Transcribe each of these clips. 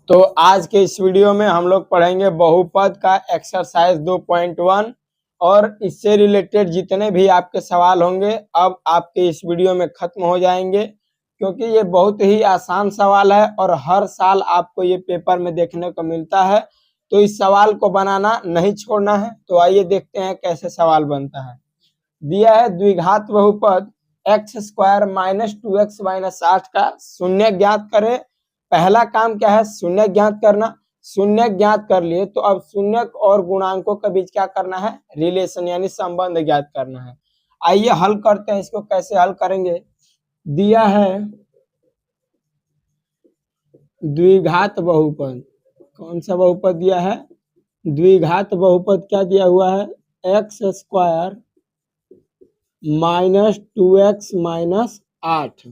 तो आज के इस वीडियो में हम लोग पढ़ेंगे बहुपद का एक्सरसाइज 2.1 और इससे रिलेटेड जितने भी आपके सवाल होंगे अब आपके इस वीडियो में खत्म हो जाएंगे, क्योंकि ये बहुत ही आसान सवाल है और हर साल आपको ये पेपर में देखने को मिलता है। तो इस सवाल को बनाना नहीं छोड़ना है। तो आइए देखते हैं कैसे सवाल बनता है। दिया है द्विघात बहुपद x square minus 2x minus 8 का शून्य ज्ञात करे। पहला काम क्या है? शून्य ज्ञात करना। शून्य ज्ञात कर लिए तो अब शून्य और गुणांकों के बीच क्या करना है? रिलेशन यानी संबंध ज्ञात करना है। आइए हल करते हैं। इसको कैसे हल करेंगे? दिया है द्विघात बहुपद। कौन सा बहुपद दिया है? द्विघात बहुपद क्या दिया हुआ है? X square minus 2x minus 8।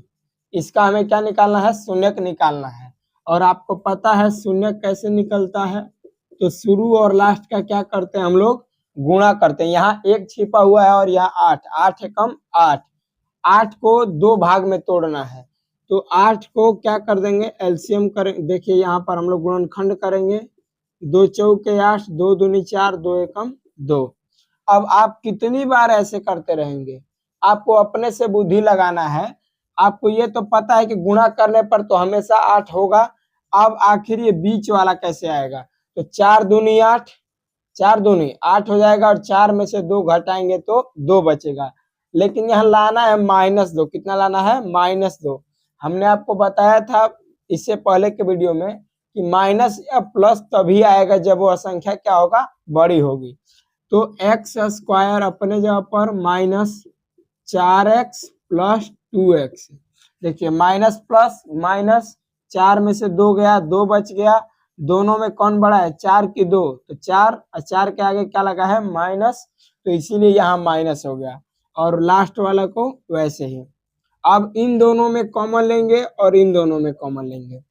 इसका हमें क्या निकालना है? शून्य निकालना है। और आपको पता है शून्य कैसे निकलता है? तो शुरू और लास्ट का क्या करते हैं हम लोग? गुणा करते हैं। यहाँ एक छिपा हुआ है और यहाँ 8, 8 एकम 8। 8 को दो भाग में तोड़ना है। तो 8 को क्या कर देंगे? एलसीएम करेंगे। देखिए यहाँ पर हम लोग गुणनखंड करेंगे। 2 चौके 8, 2 दूनी 4, 2 एकम 2। अब आप कितनी बार ऐसे करते रहेंगे? आपको अपने से बुद्धि लगाना है। आपको ये तो पता है कि गुणा करने पर तो हमेशा 8 होगा। अब आखिर ये बीच वाला कैसे आएगा? तो 4 दूनी 8, 4 दूनी 8 हो जाएगा और 4 में से 2 घटाएंगे तो 2 बचेगा। लेकिन यहाँ लाना है -2। कितना लाना है? -2। हमने आपको बताया था इससे पहले के वीडियो में कि माइनस या प्लस तभी आएगा जब वो संख्या क्या होगा? बड़ी होगी। तो एक्स स्क्वायर अपने जगह पर -4x प्लस 2x। देखिए माइनस प्लस माइनस, 4 में से 2 गया, 2 बच गया। दोनों में कौन बड़ा है? 4 की 2, तो 4 और 4 के आगे क्या लगा है? माइनस। तो इसीलिए यहाँ माइनस हो गया और लास्ट वाला को वैसे ही। अब इन दोनों में कॉमन लेंगे और इन दोनों में कॉमन लेंगे।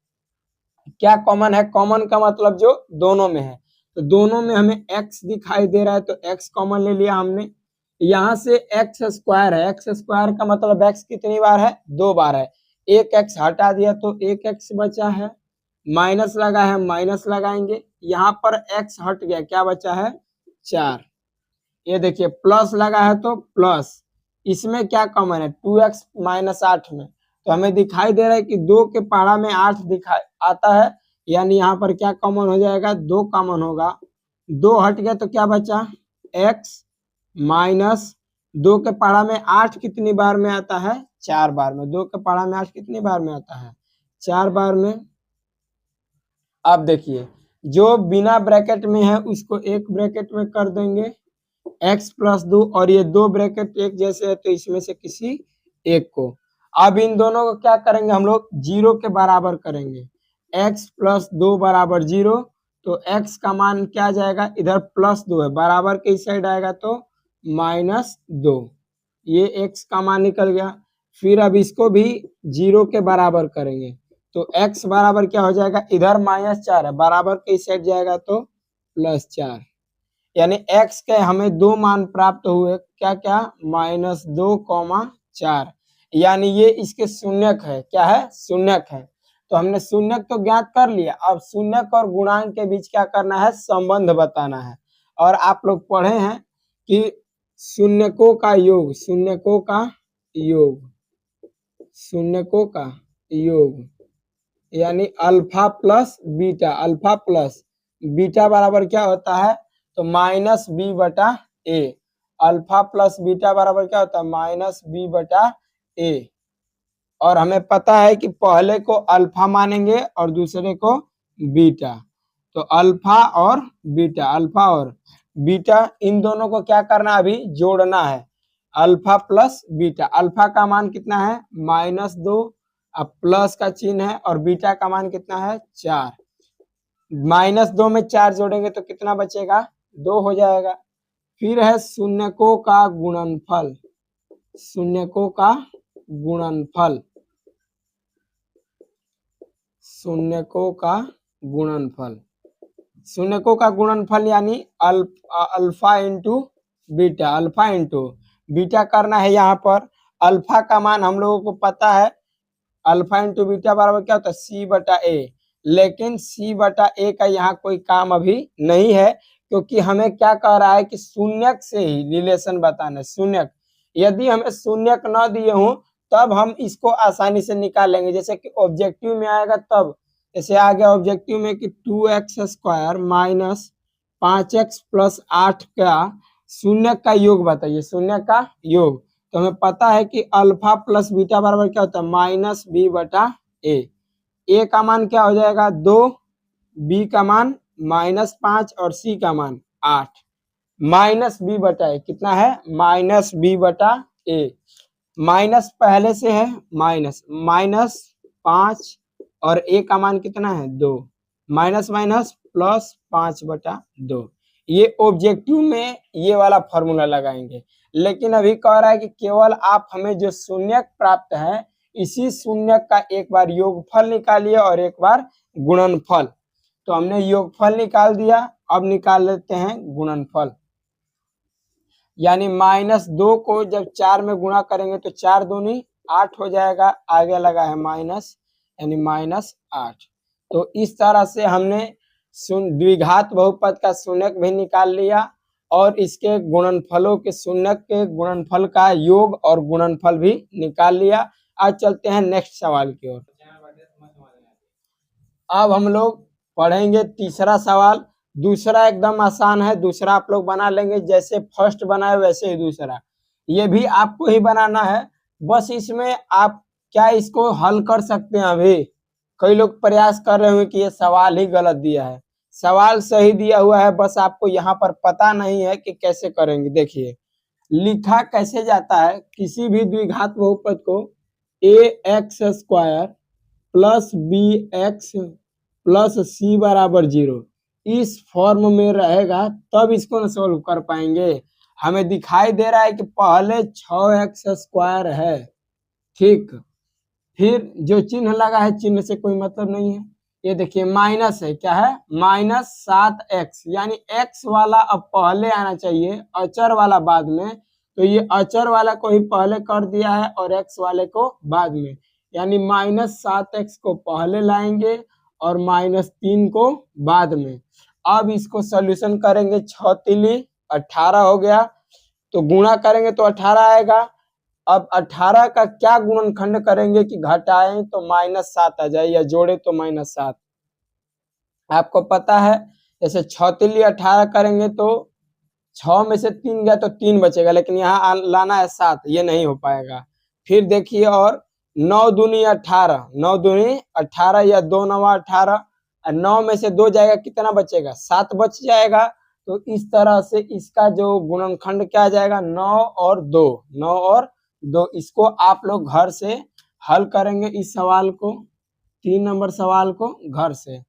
क्या कॉमन है? कॉमन का मतलब जो दोनों में है। तो दोनों में हमें x दिखाई दे रहा है तो x कॉमन ले लिया हमने। यहाँ से एक्स स्क्वायर है। एक्स स्क्वायर का मतलब x कितनी बार है? 2 बार है। एक x हटा दिया तो एक x बचा है। माइनस लगा है, माइनस लगाएंगे। यहाँ पर x हट गया, क्या बचा है? 4। ये देखिए प्लस लगा है तो प्लस। इसमें क्या कॉमन है? 2x माइनस 8 में। तो हमें दिखाई दे रहा है कि 2 के पहाड़ा में 8 दिखाई आता है, यानी यहाँ पर क्या कॉमन हो जाएगा? 2 कॉमन होगा। 2 हट गया तो क्या बचा? x माइनस 2 के पहाड़ा में 8 कितनी बार में आता है? 4 बार में। 2 के पहाड़ा में 8 कितनी बार में आता है? 4 बार में। अब देखिए जो बिना ब्रैकेट में है उसको एक ब्रैकेट में कर देंगे, x प्लस 2, और ये 2 ब्रैकेट एक जैसे है तो इसमें से किसी एक को। अब इन दोनों को क्या करेंगे हम लोग? 0 के बराबर करेंगे। x प्लस 2 बराबर 0। तो x का मान क्या जाएगा? इधर प्लस 2 है, बराबर के इस साइड आएगा तो -2। ये x का मान निकल गया। फिर अब इसको भी 0 के बराबर करेंगे तो x बराबर क्या हो जाएगा? इधर -4 है, बराबर के इस साइड जाएगा तो +4। यानी x के हमें 2 मान प्राप्त हुए। क्या क्या? -2, 4। यानी ये इसके शून्यक है। क्या है? शून्यक है। तो हमने शून्यक तो ज्ञात कर लिया। अब शून्यक और गुणांक के बीच क्या करना है? संबंध बताना है। और आप लोग पढ़े हैं कि शून्यकों का योग, शून्यकों का योग, शून्यकों का योग यानी alpha plus beta. Alpha plus beta बराबर क्या होता है? तो -b/a। अल्फा प्लस बीटा बराबर क्या होता है? -b/a। और हमें पता है कि पहले को अल्फा मानेंगे और दूसरे को बीटा। तो अल्फा और बीटा, अल्फा और बीटा, इन दोनों को क्या करना? अभी जोड़ना है। Alpha plus beta. अल्फा का मान कितना है? -2। अब प्लस का चिन्ह है और बीटा का मान कितना है? 4। -2 में 4 जोड़ेंगे तो कितना बचेगा? 2 हो जाएगा। फिर है शून्यकों का गुणनफल। शून्यकों का गुणनफल, शून्यकों का गुणनफल। शून्यकों का गुणनफल यानी alpha into beta. Alpha into beta करना है। यहाँ पर अल्फा का मान हम लोगों को पता है, अल्फा इंटू बीटा बराबर क्या होता है? c/a। लेकिन सी बटा ए का यहाँ कोई काम अभी नहीं है, क्योंकि हमें क्या कह रहा है कि शून्यक से ही रिलेशन बताना है। शून्यक, यदि हमें शून्यक न दिए हों तब हम इसको आसानी से निकाल लेंगे, जैसे कि ऑब्जेक्टिव में आएगा तब। जैसे आ गया ऑब्जेक्टिव में कि 2x² माइनस 5x प्लस 8 का शून्यक का योग बताइए, शून्यक का योग। तो हमें पता है कि अल्फा प्लस बीटा बराबर क्या होता है, माइनस बी बटा ए का मान क्या हो जाएगा 2, बी का मान -5 और सी का मान 8। माइनस बी बटा ए कितना है, माइनस बी बटा ए। माइनस पहले से है, -5 और ए का मान कितना है 2, माइनस माइनस प्लस 5/2। ये ऑब्जेक्टिव में ये वाला फॉर्मूला लगाएंगे, लेकिन अभी कह रहा है कि केवल आप हमें जो शून्यक प्राप्त है इसी शून्यक का एक बार योगफल निकालिए और एक बार गुणनफल। तो हमने योगफल निकाल दिया, अब निकाल लेते हैं गुणनफल। यानी -2 को जब 4 में गुणा करेंगे तो 4 दूनी 8 हो जाएगा, आगे लगा है माइनस, यानी -8। तो इस तरह से हमने द्विघात बहुपद का शून्यक भी निकाल लिया और इसके गुणनफलों के शून्यक के गुणनफल का योग और गुणनफल भी निकाल लिया। आज चलते हैं नेक्स्ट सवाल की ओर। अब हम लोग पढ़ेंगे तीसरा सवाल। दूसरा एकदम आसान है, दूसरा आप लोग बना लेंगे, जैसे फर्स्ट बनाए वैसे ही दूसरा, ये भी आपको ही बनाना है। बस इसमें आप क्या इसको हल कर सकते हैं। अभी कई लोग प्रयास कर रहे हैं कि ये सवाल ही गलत दिया है, सवाल सही दिया हुआ है, बस आपको यहाँ पर पता नहीं है कि कैसे करेंगे। देखिए लिखा कैसे जाता है, किसी भी द्विघात बहुपद को ax² प्लस bx प्लस सी बराबर 0 इस फॉर्म में रहेगा तब इसको न सॉल्व कर पाएंगे। हमें दिखाई दे रहा है कि पहले 6x² है, ठीक, फिर जो चिन्ह लगा है चिन्ह से कोई मतलब नहीं है। ये देखिए माइनस है, क्या है, -7x, यानी x वाला अब पहले आना चाहिए, अचर वाला बाद में। तो ये अचर वाला को ही पहले कर दिया है और x वाले को बाद में, यानी -7x को पहले लाएंगे और -3 को बाद में। अब इसको सॉल्यूशन करेंगे, 6 तिली 18 हो गया, तो गुणा करेंगे तो 18 आएगा। अब 18 का क्या गुणनखंड करेंगे कि घटाएं तो -7 आ जाए या जोड़े तो -7। आपको पता है जैसे 6 तिली 18 करेंगे तो 6 में से 3 गया तो 3 बचेगा, लेकिन यहाँ लाना है 7, ये नहीं हो पाएगा। फिर देखिए और 9 दूनी 18, 9 दूनी 18 या 2 9 18, 9 में से 2 जाएगा कितना बचेगा, 7 बच जाएगा। तो इस तरह से इसका जो गुणनखंड क्या आ जाएगा 9 और 2, 9 और 2। इसको आप लोग घर से हल करेंगे, इस सवाल को, 3 नंबर सवाल को घर से।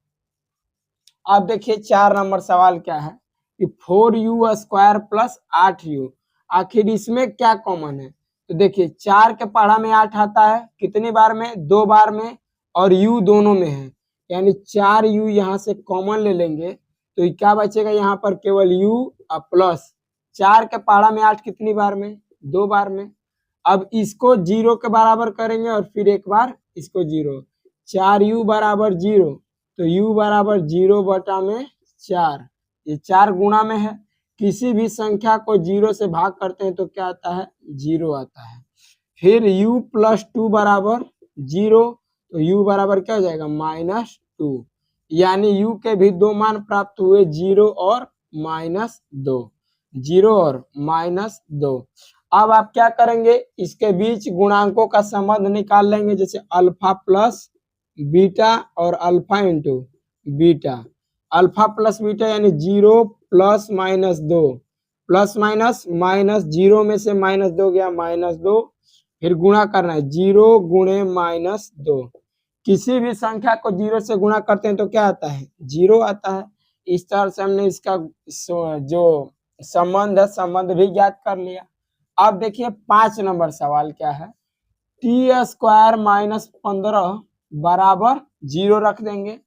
अब देखिए 4 नंबर सवाल क्या है कि 4u² प्लस 8u, आखिर इसमें क्या कॉमन है। तो देखिए 4 के पढ़ा में 8 आता है, कितनी बार में, 2 बार में, और u दोनों में है, यानी 4u यहाँ से कॉमन ले लेंगे तो क्या बचेगा यहाँ पर, केवल u प्लस 4 के पढ़ा में 8 कितनी बार में, 2 बार में। अब इसको 0 के बराबर करेंगे और फिर एक बार इसको 0, 4u बराबर 0, तो u बराबर 0/4, ये 4 गुणा में है। किसी भी संख्या को 0 से भाग करते हैं तो क्या आता है, 0 आता है। फिर u प्लस 2 बराबर 0, तो u बराबर क्या हो जाएगा, -2, यानी u के भी 2 मान प्राप्त हुए, 0 और -2, 0 और -2। अब आप क्या करेंगे, इसके बीच गुणांकों का संबंध निकाल लेंगे, जैसे अल्फा प्लस बीटा और alpha into beta. Alpha plus beta यानी 0 प्लस -2, प्लस माइनस माइनस, 0 में से -2 गया, -2, फिर गुणा करना है, 0 गुणे -2। किसी भी संख्या को 0 से गुणा करते हैं तो क्या आता है, 0 आता है। इस तरह से हमने इसका जो संबंध है संबंध भी ज्ञात कर लिया। अब देखिए 5 नंबर सवाल क्या है, t² - 15 बराबर 0 रख देंगे,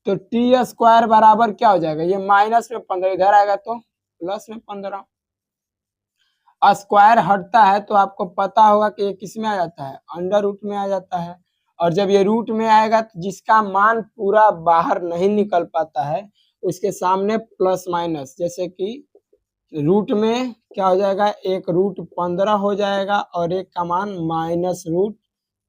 तो t² बराबर क्या हो जाएगा, ये माइनस में 15 इधर आएगा तो प्लस में 15। स्क्वायर हटता है तो आपको पता होगा कि ये किस में आ जाता है, अंडर रूट में आ जाता है, और जब ये रूट में आएगा तो जिसका मान पूरा बाहर नहीं निकल पाता है उसके सामने प्लस माइनस, जैसे कि रूट में क्या हो जाएगा, एक रूट 15 हो जाएगा और एक का मान माइनस रूट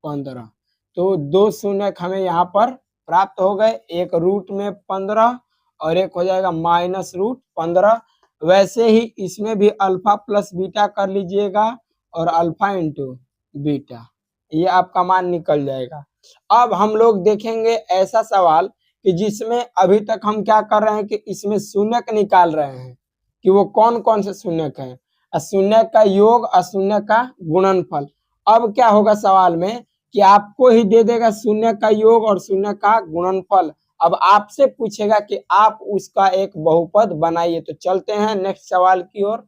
15। तो दो शून्य हमें यहाँ पर प्राप्त हो गए, एक रूट में 15 और एक हो जाएगा माइनस रूट 15। वैसे ही इसमें भी अल्फा प्लस बीटा कर लीजिएगा और अल्फा इंटू बीटा, ये आपका मान निकल जाएगा। अब हम लोग देखेंगे ऐसा सवाल कि जिसमें अभी तक हम क्या कर रहे हैं कि इसमें शून्यक निकाल रहे हैं कि वो कौन कौन से शून्यक हैं, अशून्य का योग, अशून्य का गुणनफल। अब क्या होगा सवाल में कि आपको ही दे देगा शून्य का योग और शून्य का गुणनफल। अब आपसे पूछेगा कि आप उसका एक बहुपद बनाइए। तो चलते हैं नेक्स्ट सवाल की ओर।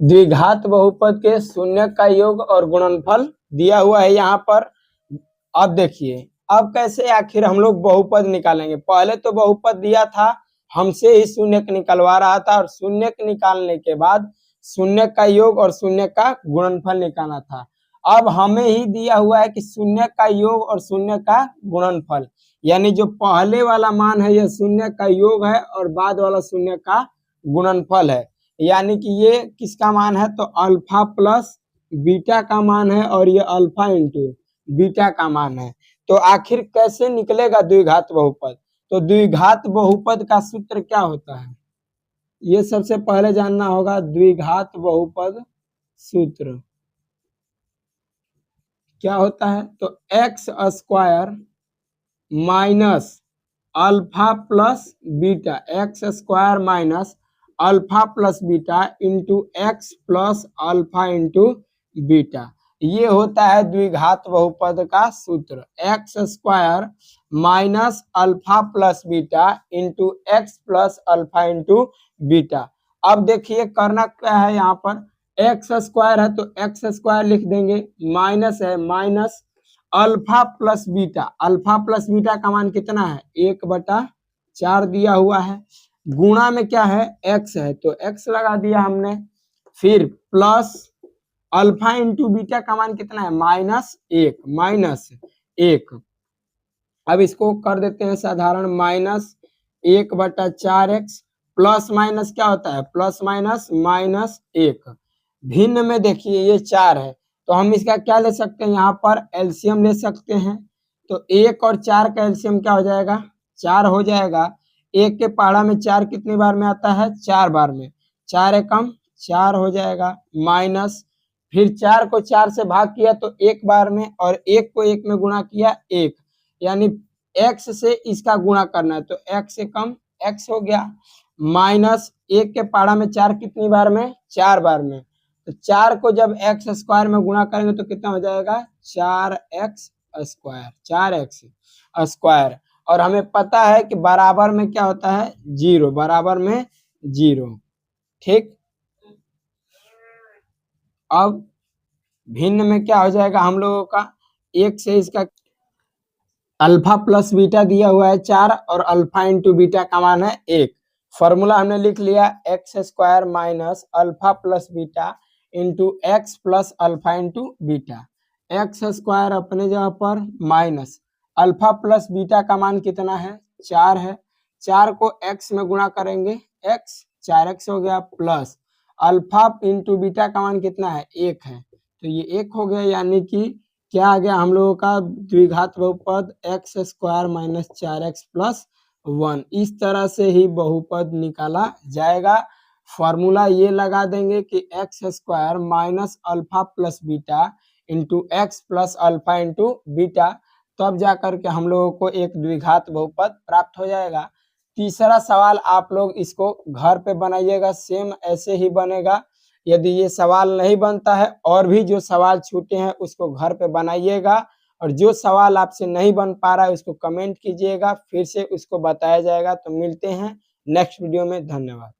द्विघात बहुपद के शून्य का योग और गुणनफल दिया हुआ है यहाँ पर। अब देखिए अब कैसे आखिर हम लोग बहुपद निकालेंगे। पहले तो बहुपद दिया था, हमसे ही शून्य निकलवा रहा था और शून्य निकालने के बाद शून्य का योग और शून्य का गुणनफल निकालना था। अब हमें ही दिया हुआ है कि शून्य का योग और शून्य का गुणनफल, यानी जो पहले वाला मान है यह शून्य का योग है और बाद वाला शून्य का गुणनफल है। यानी कि ये किसका मान है, तो अल्फा प्लस बीटा का मान है और ये अल्फा इंटू बीटा का मान है। तो आखिर कैसे निकलेगा द्विघात बहुपद। तो द्विघात बहुपद का सूत्र क्या होता है, ये सबसे पहले जानना होगा। द्विघात बहुपद सूत्र क्या होता है, तो x square minus alpha plus beta, x square minus alpha plus beta into x plus alpha into beta, ये होता है द्विघात बहुपद का सूत्र। X square minus alpha plus beta into x plus alpha into beta. अब देखिए करना क्या है, यहाँ पर एक्स स्क्वायर है तो एक्स स्क्वायर लिख देंगे, माइनस है minus alpha plus beta, alpha plus beta का मान कितना है 1/4 दिया हुआ है। गुणा में क्या है एक्स है तो एक्स लगा दिया हमने, फिर प्लस अल्फा इंटू बीटा का मान कितना है -1। अब इसको कर देते हैं साधारण, -1/4x प्लस माइनस क्या होता है प्लस माइनस -1। भिन्न में देखिए ये 4 है तो हम इसका क्या ले सकते हैं, यहाँ पर एलसीएम ले सकते हैं। तो 1 और 4 का एलसीएम क्या हो जाएगा 4 हो जाएगा। 1 के पहाड़ा में 4 कितनी बार में आता है 4 बार में, 4 एकम 4 हो जाएगा, माइनस फिर 4 को 4 से भाग किया तो 1 बार में और 1 को 1 में गुणा किया 1, यानी x से इसका गुणा करना है तो x से कम x हो गया, माइनस 1 के पहाड़ा में 4 कितनी बार में 4 बार में, तो 4 को जब x स्क्वायर में गुणा करेंगे तो कितना हो जाएगा 4x स्क्वायर, 4x स्क्वायर। और हमें पता है कि बराबर में क्या होता है 0, बराबर में 0। ठीक, अब भिन्न में क्या हो जाएगा हम लोगों का, 1 से इसका अल्फा प्लस बीटा दिया हुआ है 4 और अल्फा इंटू बीटा का मान है 1। फॉर्मूला हमने लिख लिया x square minus alpha plus beta into x plus alpha into beta. X square अपने जगह पर माइनस अल्फा प्लस बीटा का मान कितना है 4 है, 4 को x में गुणा करेंगे x, 4x हो गया, प्लस अल्फा इंटू बीटा का मान कितना है 1 है तो ये 1 हो गया, यानी कि क्या आ गया हम लोगों का द्विघात बहुपद x square minus 4x plus 1। इस तरह से ही बहुपद निकाला जाएगा। फॉर्मूला ये लगा देंगे कि x square minus alpha plus beta into x plus alpha into beta, तब जा करके हम लोगों को एक द्विघात बहुपद प्राप्त हो जाएगा। तीसरा सवाल आप लोग इसको घर पे बनाइएगा, सेम ऐसे ही बनेगा। यदि ये सवाल नहीं बनता है और भी जो सवाल छूटे हैं उसको घर पे बनाइएगा, और जो सवाल आपसे नहीं बन पा रहा है उसको कमेंट कीजिएगा, फिर से उसको बताया जाएगा। तो मिलते हैं नेक्स्ट वीडियो में, धन्यवाद।